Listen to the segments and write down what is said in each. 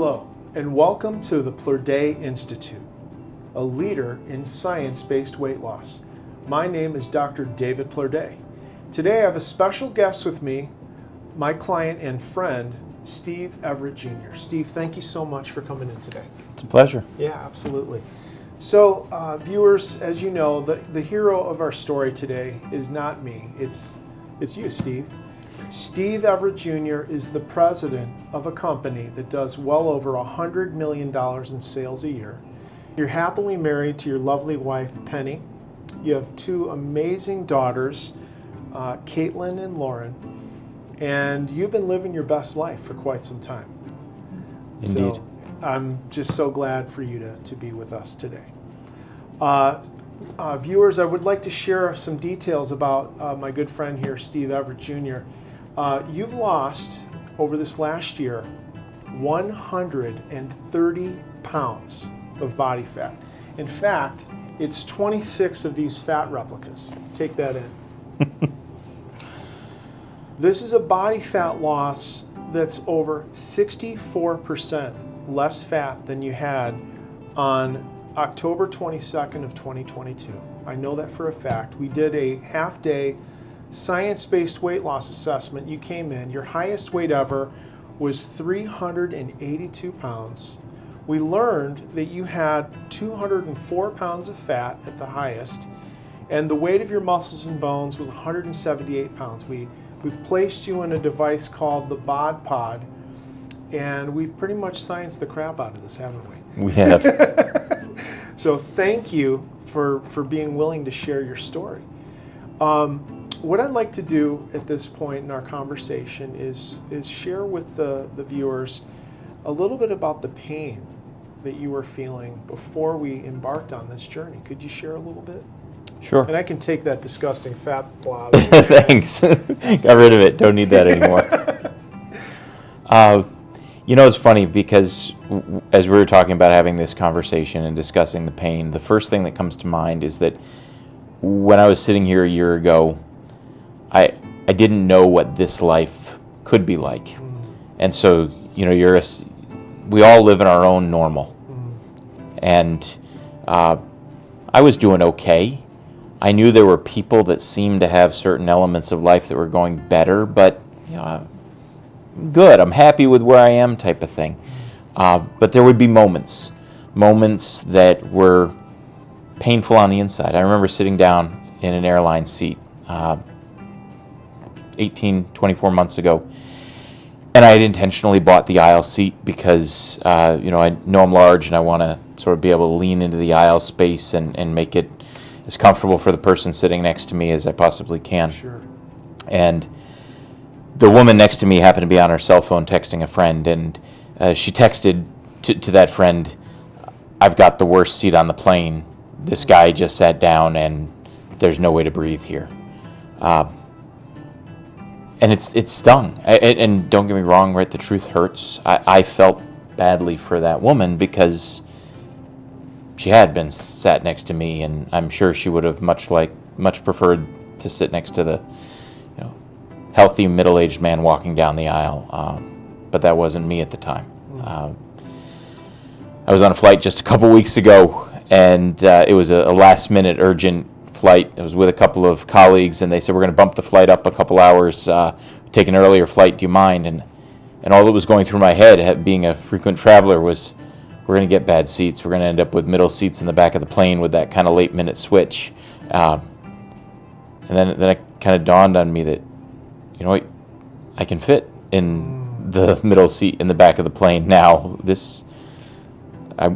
Hello, and welcome to the Plourdé Institute, a leader in science-based weight loss. My name is Dr. David Plourdé. Today I have a special guest with me, my client and friend, Steve Everett Jr. Steve, thank you so much for coming in today. It's a pleasure. Yeah, absolutely. So, viewers, as you know, the hero of our story today is not me. It's you, Steve. Steve Everett Jr. is the president of a company that does well over $100 million in sales a year. You're happily married to your lovely wife, Penny. You have two amazing daughters, Caitlin and Lauren, and you've been living your best life for quite some time. Indeed. So I'm just so glad for you to be with us today. Viewers, I would like to share some details about my good friend here, Steve Everett Jr. You've lost, over this last year, 130 pounds of body fat. In fact, it's 26 of these fat replicas. Take that in. This is a body fat loss that's over 64% less fat than you had on October 22nd of 2022. I know that for a fact. We did a half-day science-based weight loss assessment. You came in, your highest weight ever was 382 pounds. We learned that you had 204 pounds of fat at the highest, and the weight of your muscles and bones was 178 pounds. We placed you in a device called the BOD Pod, and we've pretty much scienced the crap out of this, haven't we? We have. So thank you for being willing to share your story. What I'd like to do at this point in our conversation is share with the viewers a little bit about the pain that you were feeling before we embarked on this journey. Could you share a little bit? Sure. And I can take that disgusting fat blob. Thanks. Got rid of it. Don't need that anymore. You know, it's funny because as we were talking about having this conversation and discussing the pain, the first thing that comes to mind is that when I was sitting here a year ago, I didn't know what this life could be like. And so, you know, we all live in our own normal. And I was doing okay. I knew there were people that seemed to have certain elements of life that were going better, but, you know, good, I'm happy with where I am type of thing. But there would be moments that were painful on the inside. I remember sitting down in an airline seat 24 months ago, and I had intentionally bought the aisle seat because you know, I know I'm large and I want to sort of be able to lean into the aisle space and make it as comfortable for the person sitting next to me as I possibly can. Sure. And the woman next to me happened to be on her cell phone texting a friend, and she texted to that friend, "I've got the worst seat on the plane. This guy just sat down and there's no way to breathe here." And it stung. And don't get me wrong, right? The truth hurts. I felt badly for that woman because she had been sat next to me, and I'm sure she would have much preferred to sit next to the, you know, healthy middle-aged man walking down the aisle. But that wasn't me at the time. I was on a flight just a couple weeks ago, and it was a last-minute urgent flight. I was with a couple of colleagues, and they said, "We're going to bump the flight up a couple hours, take an earlier flight, do you mind?" And all that was going through my head, being a frequent traveler, was we're going to get bad seats. We're going to end up with middle seats in the back of the plane with that kind of late-minute switch. And then it kind of dawned on me that, you know what, I can fit in the middle seat in the back of the plane now. I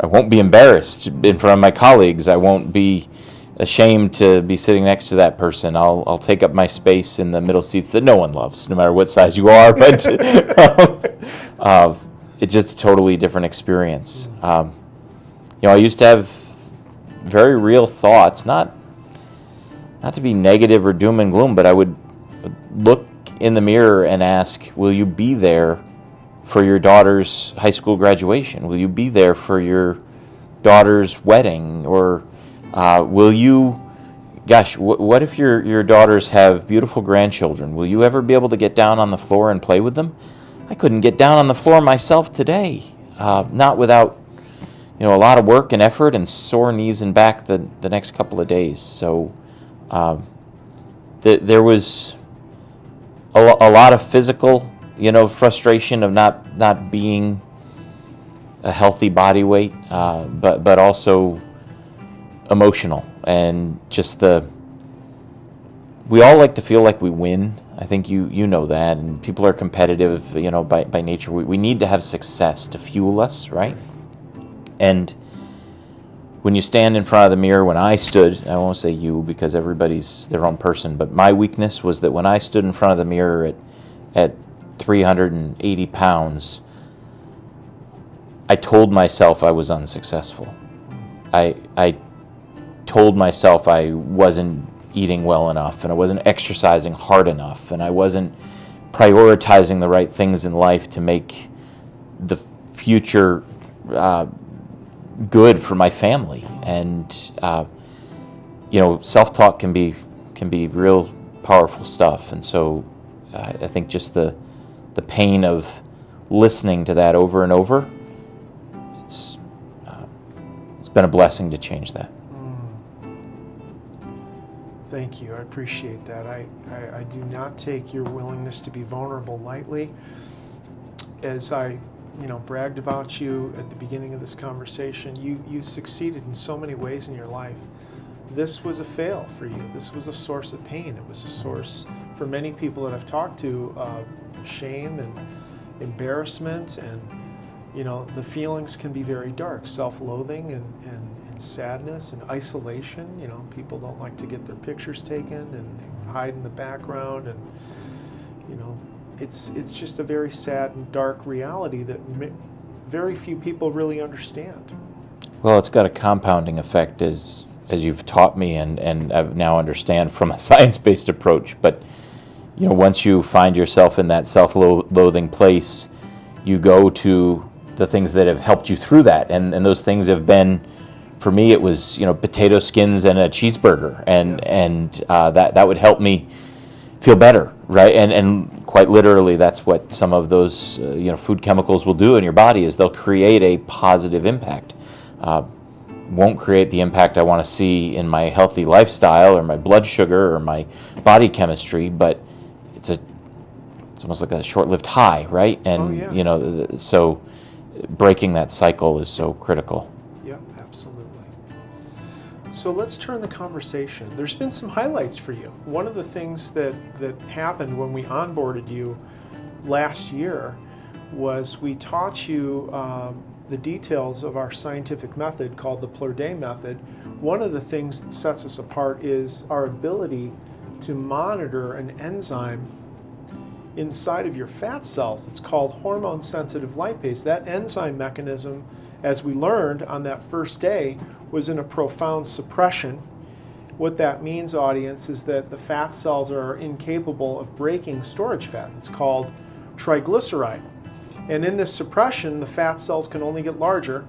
won't be embarrassed in front of my colleagues. I won't be ashamed to be sitting next to that person. I'll take up my space in the middle seats that no one loves, no matter what size you are. But it's just a totally different experience. You know, I used to have very real thoughts, not to be negative or doom and gloom, but I would look in the mirror and ask, will you be there for your daughter's high school graduation? Will you be there for your daughter's wedding? Or will you, gosh, what if your daughters have beautiful grandchildren? Will you ever be able to get down on the floor and play with them? I couldn't get down on the floor myself today, not without a lot of work and effort and sore knees and back the next couple of days. So there was a lot of physical, frustration of not being a healthy body weight, but also emotional, and just we all like to feel like we win. I think you know that, and people are competitive, by nature. We need to have success to fuel us, right? And when you stand in front of the mirror, when I stood, I won't say you because everybody's their own person, but my weakness was that when I stood in front of the mirror at 380 pounds, I told myself I was unsuccessful. I told myself I wasn't eating well enough, and I wasn't exercising hard enough, and I wasn't prioritizing the right things in life to make the future good for my family. And self-talk can be real powerful stuff. And so I think just the pain of listening to that over and over, it's been a blessing to change that. Thank you. I appreciate that. I do not take your willingness to be vulnerable lightly. As I bragged about you at the beginning of this conversation, you succeeded in so many ways in your life. This was a fail for you. This was a source of pain. It was a source for many people that I've talked to of shame and embarrassment, and the feelings can be very dark, self-loathing and sadness and isolation. People don't like to get their pictures taken, and they hide in the background, and it's just a very sad and dark reality that very few people really understand. Well, it's got a compounding effect, as you've taught me, and I now understand from a science-based approach. But once you find yourself in that self-loathing place, you go to the things that have helped you through that, and those things have been, for me, it was potato skins and a cheeseburger, and that would help me feel better, right? And quite literally, that's what some of those food chemicals will do in your body, is they'll create a positive impact. Won't create the impact I want to see in my healthy lifestyle or my blood sugar or my body chemistry, but it's almost like a short-lived high, right? And so breaking that cycle is so critical. Yep, absolutely. So let's turn the conversation. There's been some highlights for you. One of the things that happened when we onboarded you last year was we taught you the details of our scientific method called the Plourdé Method. One of the things that sets us apart is our ability to monitor an enzyme inside of your fat cells. It's called hormone-sensitive lipase. That enzyme mechanism, as we learned on that first day, was in a profound suppression. What that means, audience, is that the fat cells are incapable of breaking storage fat. It's called triglyceride. And in this suppression, the fat cells can only get larger.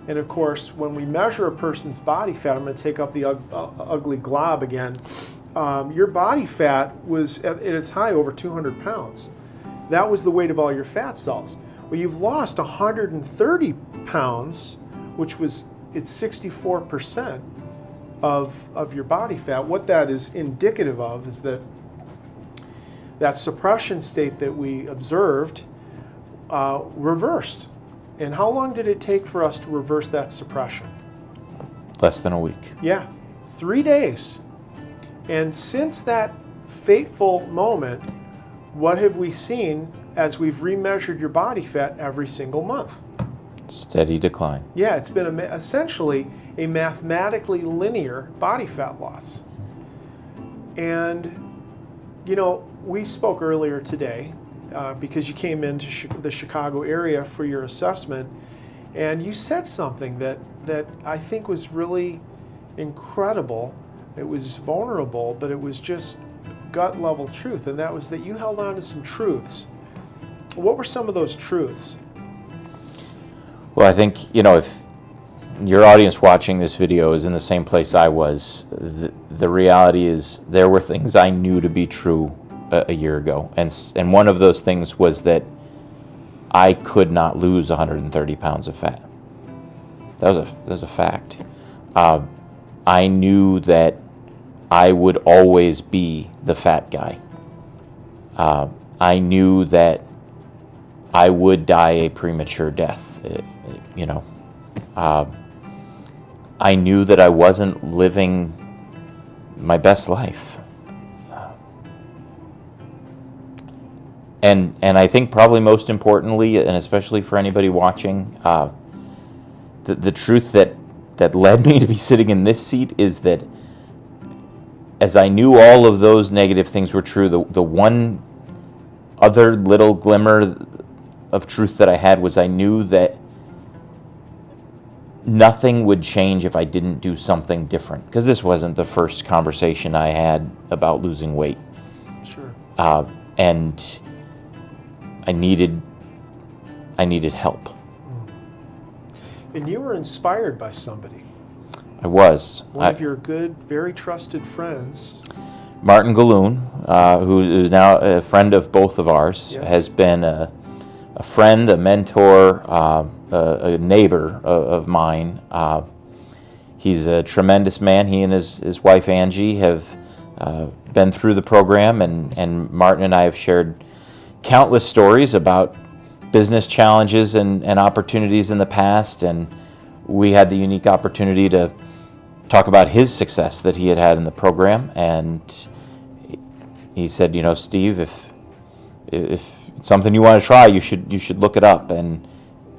And of course, when we measure a person's body fat, I'm going to take up the ugly glob again. Your body fat was at its high over 200 pounds. That was the weight of all your fat cells. Well, you've lost 130 pounds, which was, it's 64% of your body fat. What that is indicative of is that suppression state that we observed reversed. And how long did it take for us to reverse that suppression? Less than a week. Yeah, 3 days. And since that fateful moment, what have we seen as we've remeasured your body fat every single month? Steady decline. Yeah, it's been essentially a mathematically linear body fat loss. And, we spoke earlier today because you came into the Chicago area for your assessment, and you said something that I think was really incredible. It was vulnerable, but it was just gut level truth, and that was that you held on to some truths. What were some of those truths? Well, I think, if your audience watching this video is in the same place I was, the reality is there were things I knew to be true a year ago. And one of those things was that I could not lose 130 pounds of fat. That was a fact. I knew that I would always be the fat guy. I knew that I would die a premature death. I knew that I wasn't living my best life. And I think probably most importantly, and especially for anybody watching, the truth that led me to be sitting in this seat is that as I knew all of those negative things were true, the one other little glimmer of truth that I had was I knew that nothing would change if I didn't do something different. Because this wasn't the first conversation I had about losing weight. Sure. And I needed help. And you were inspired by somebody. I was. One of your good, very trusted friends. Martin Galloon, who is now a friend of both of ours, Yes. has been a friend, a mentor, a neighbor of mine. He's a tremendous man. He and his wife Angie have been through the program, and Martin and I have shared countless stories about business challenges and opportunities in the past, and we had the unique opportunity to talk about his success that he had in the program. And he said, Steve, if it's something you want to try, you should look it up. And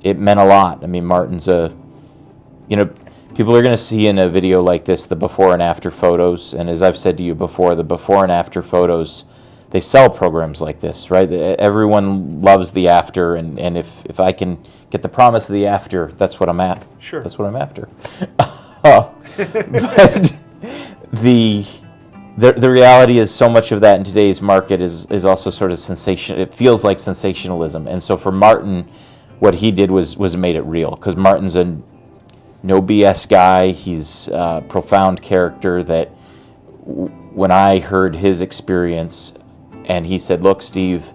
it meant a lot. I mean, Martin's people are going to see in a video like this the before and after photos, and as I've said to you before, the before and after photos, they sell programs like this, right? Everyone loves the after, and if I can get the promise of the after, that's what I'm at. Sure. That's what I'm after. But the reality is, so much of that in today's market is also sort of sensation. It feels like sensationalism, and so for Martin, what he did was made it real, because Martin's a no BS guy. He's a profound character that when I heard his experience, and he said, look, Steve,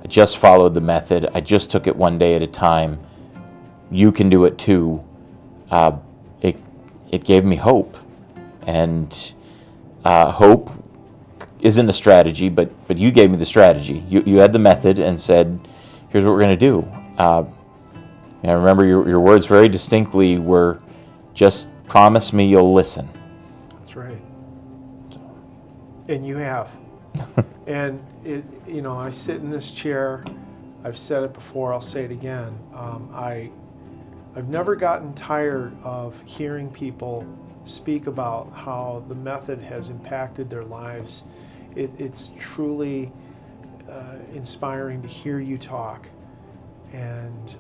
I just followed the method. I just took it one day at a time. You can do it too. It gave me hope. And hope isn't a strategy, but you gave me the strategy. You had the method and said, here's what we're going to do. And I remember your words very distinctly were, just promise me you'll listen. That's right. And you have. And I sit in this chair. I've said it before. I'll say it again. I've never gotten tired of hearing people speak about how the method has impacted their lives. It's truly inspiring to hear you talk. And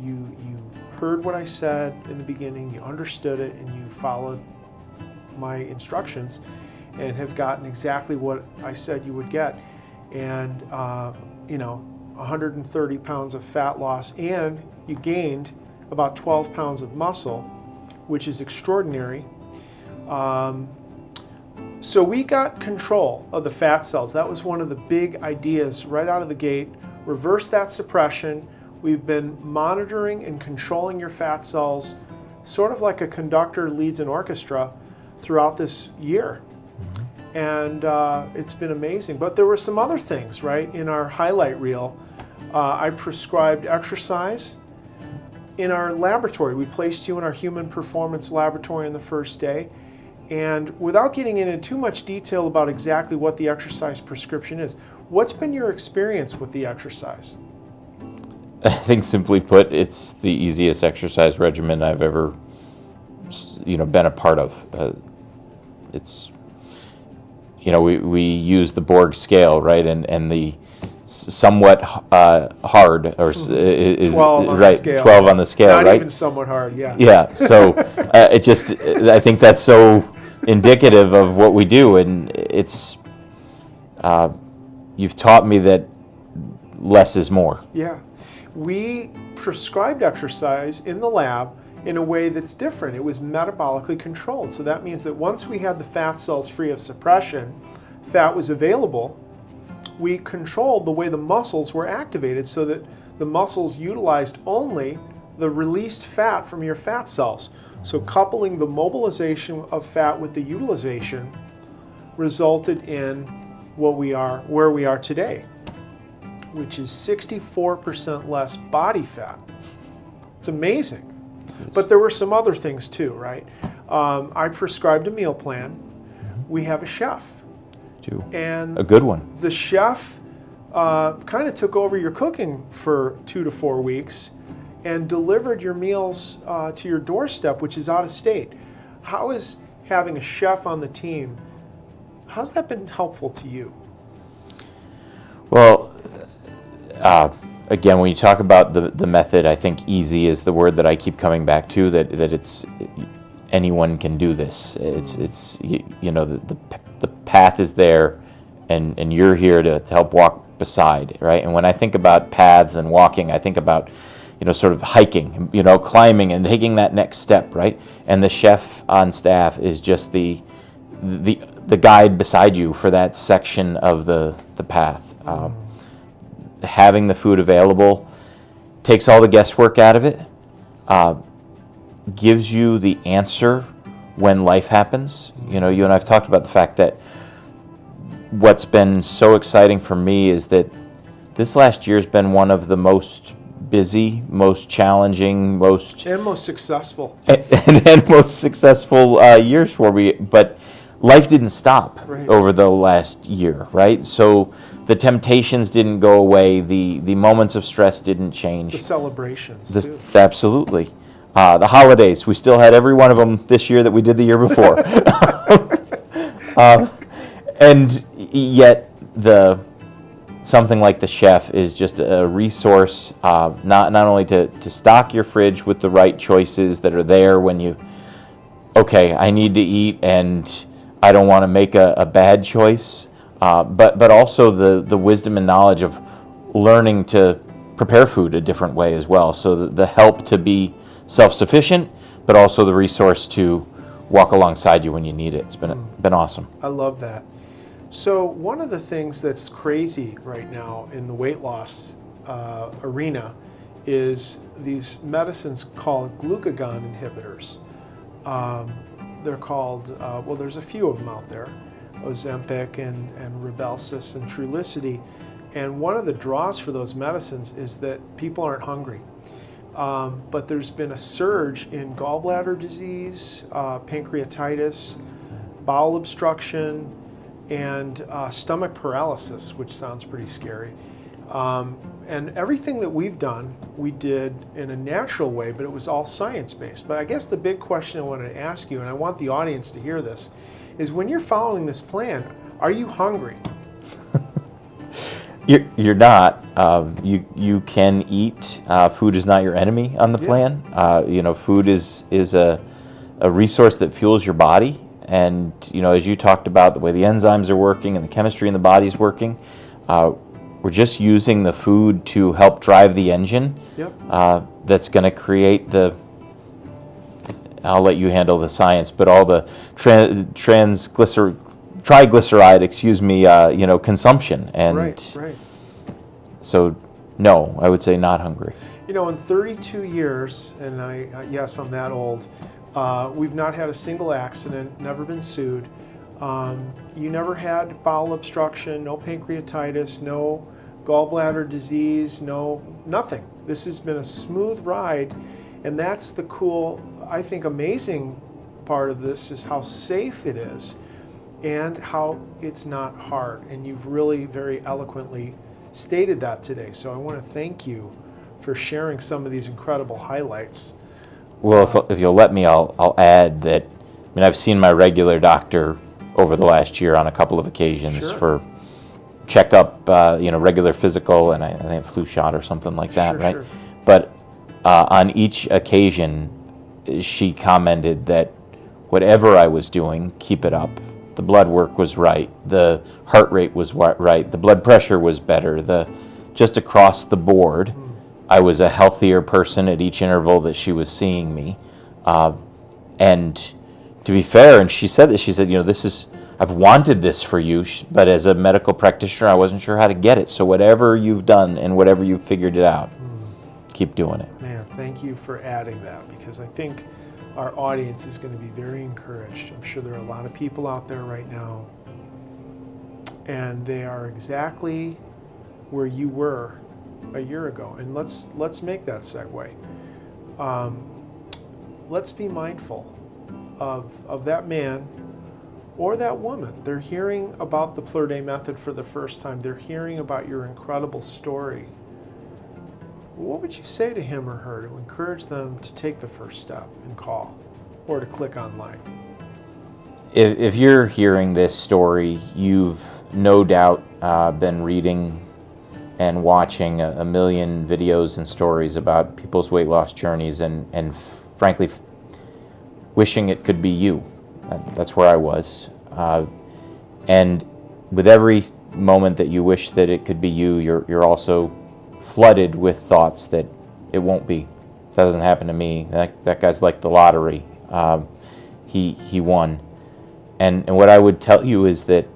you heard what I said in the beginning. You understood it, and you followed my instructions, and have gotten exactly what I said you would get. And 130 pounds of fat loss, and you gained about 12 pounds of muscle, which is extraordinary. So we got control of the fat cells. That was one of the big ideas right out of the gate. Reverse that suppression. We've been monitoring and controlling your fat cells, sort of like a conductor leads an orchestra, throughout this year. And it's been amazing. But there were some other things, right? In our highlight reel, I prescribed exercise. In our laboratory, we placed you in our human performance laboratory on the first day. And without getting into too much detail about exactly what the exercise prescription is, what's been your experience with the exercise? I think, simply put, it's the easiest exercise regimen I've ever, been a part of. It's, we use the Borg scale, right, and the somewhat hard, or is 12 on right, the scale. 12 on the scale, Not right? even somewhat hard, yeah. Yeah. So I think that's so indicative of what we do, and it's, you've taught me that less is more. Yeah. We prescribed exercise in the lab in a way that's different. It was metabolically controlled. So that means that once we had the fat cells free of suppression, fat was available, we controlled the way the muscles were activated so that the muscles utilized only the released fat from your fat cells. So coupling the mobilization of fat with the utilization resulted in where we are today, which is 64% less body fat. It's amazing. But there were some other things too, right? I prescribed a meal plan. We have a chef. And a good one. The chef kind of took over your cooking for 2 to 4 weeks and delivered your meals to your doorstep, which is out of state. How is having a chef on the team, how's that been helpful to you? Well, again, when you talk about the method, I think easy is the word that I keep coming back to, that it's anyone can do this. It's you know, the path is there, and you're here to help walk beside, right? And when I think about paths and walking, I think about, you know, sort of hiking, you know, climbing and taking that next step, right? And the chef on staff is just the guide beside you for that section of the path. Having the food available takes all the guesswork out of it, gives you the answer when life happens. You know, you and I have talked about the fact that what's been so exciting for me is that this last year has been one of the most busy, most challenging, most successful and most successful years for me. But life didn't stop over the last year, right? So the temptations didn't go away. The moments of stress didn't change. The celebrations, too. Absolutely. The holidays, we still had every one of them this year that we did the year before. And yet something like the chef is just a resource, not only to stock your fridge with the right choices that are there when you, okay, I need to eat and I don't want to make a bad choice, but also the wisdom and knowledge of learning to prepare food a different way as well. So the help to be self-sufficient, but also the resource to walk alongside you when you need it. It's been awesome. I love that. So one of the things that's crazy right now in the weight loss arena is these medicines called glucagon inhibitors. They're called, well, there's a few of them out there, Ozempic and Rybelsus and Trulicity. And one of the draws for those medicines is that people aren't hungry. But there's been a surge in gallbladder disease, pancreatitis, bowel obstruction, and stomach paralysis, which sounds pretty scary. And everything that we've done, we did in a natural way, but it was all science-based. But I guess the big question I wanted to ask you, and I want the audience to hear this, is when you're following this plan, are you hungry? You're not. You can eat. Food is not your enemy on the plan. You know, food is a resource that fuels your body. And, you know, as you talked about, the way the enzymes are working and the chemistry in the body is working, we're just using the food to help drive the engine. That's going to create I'll let you handle the science, but all the triglyceride, you know, consumption. And right. So, no, I would say not hungry. You know, in 32 years, and yes, I'm that old, we've not had a single accident, never been sued. You never had bowel obstruction, no pancreatitis, no gallbladder disease, nothing. This has been a smooth ride, and that's the cool, I think, amazing part of this is how safe it is and how it's not hard. And you've really very eloquently stated that today. So I want to thank you for sharing some of these incredible highlights. Well, if you'll let me, I'll add that, I mean, I've seen my regular doctor over the last year on a couple of occasions for checkup, you know, regular physical, and I think flu shot or something like that, right? Sure. But on each occasion, she commented that whatever I was doing, keep it up. The blood work was right. The heart rate was right. The blood pressure was better. Just across the board, I was a healthier person at each interval that she was seeing me. And to be fair, and she said, you know, this is I've wanted this for you, but as a medical practitioner, I wasn't sure how to get it. So whatever you've done and whatever you've figured it out, keep doing it. Man, thank you for adding that, because I think our audience is going to be very encouraged. I'm sure there are a lot of people out there right now, and they are exactly where you were a year ago. And let's make that segue. Let's be mindful of that man or that woman. They're hearing about the Plourdé Method for the first time. They're hearing about your incredible story. What would you say to him or her to encourage them to take the first step and call, or to click online? If you're hearing this story, you've no doubt been reading and watching a million videos and stories about people's weight loss journeys, and frankly, wishing it could be you. That's where I was. And with every moment that you wish that it could be you, you're also flooded with thoughts that it won't be. That doesn't happen to me. That guy's like the lottery. He won. And what I would tell you is that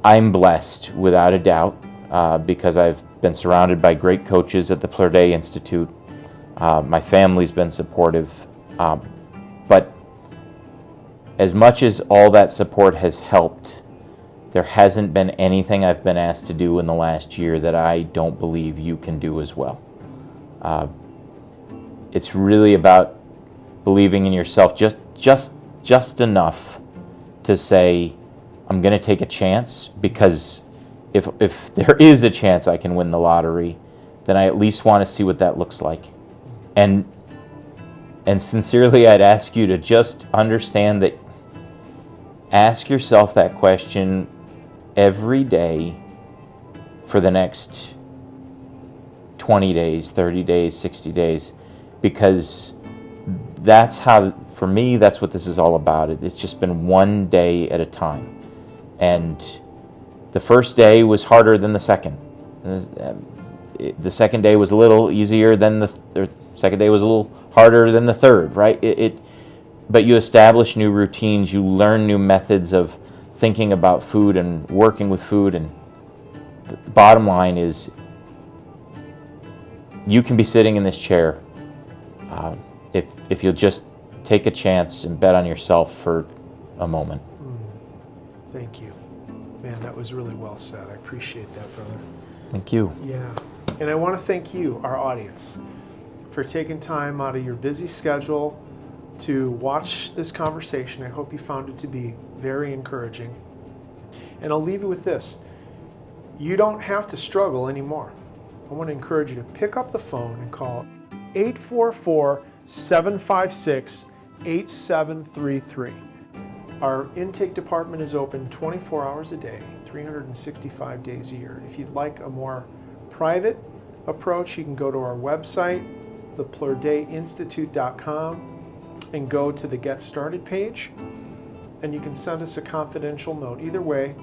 I'm blessed without a doubt, because I've been surrounded by great coaches at the Plourdé Institute. My family's been supportive. But as much as all that support has helped, there hasn't been anything I've been asked to do in the last year that I don't believe you can do as well. It's really about believing in yourself just enough to say, I'm going to take a chance, because if there is a chance I can win the lottery, then I at least want to see what that looks like. And sincerely, I'd ask you to just understand that, ask yourself that question every day for the next 20 days, 30 days, 60 days, because that's how, for me, that's what this is all about. It's just been one day at a time. And the first day was harder than the second. The second day was a little easier than the second day was a little harder than the third, right? But you establish new routines, you learn new methods of thinking about food and working with food, and the bottom line is you can be sitting in this chair if you'll just take a chance and bet on yourself for a moment. Thank you. Man, that was really well said. I appreciate that, brother. Thank you. Yeah. And I want to thank you, our audience, for taking time out of your busy schedule to watch this conversation. I hope you found it to be very encouraging. And I'll leave you with this. You don't have to struggle anymore. I want to encourage you to pick up the phone and call 844-756-8733. Our intake department is open 24 hours a day, 365 days a year. If you'd like a more private approach, you can go to our website, theplourdéinstitute.com, and go to the Get Started page, and you can send us a confidential note. Either way,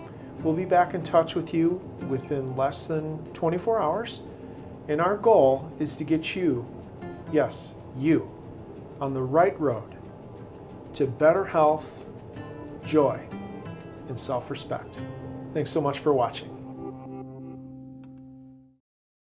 we'll be back in touch with you within less than 24 hours, and our goal is to get you, yes, you, on the right road to better health, joy, and self-respect. Thanks so much for watching.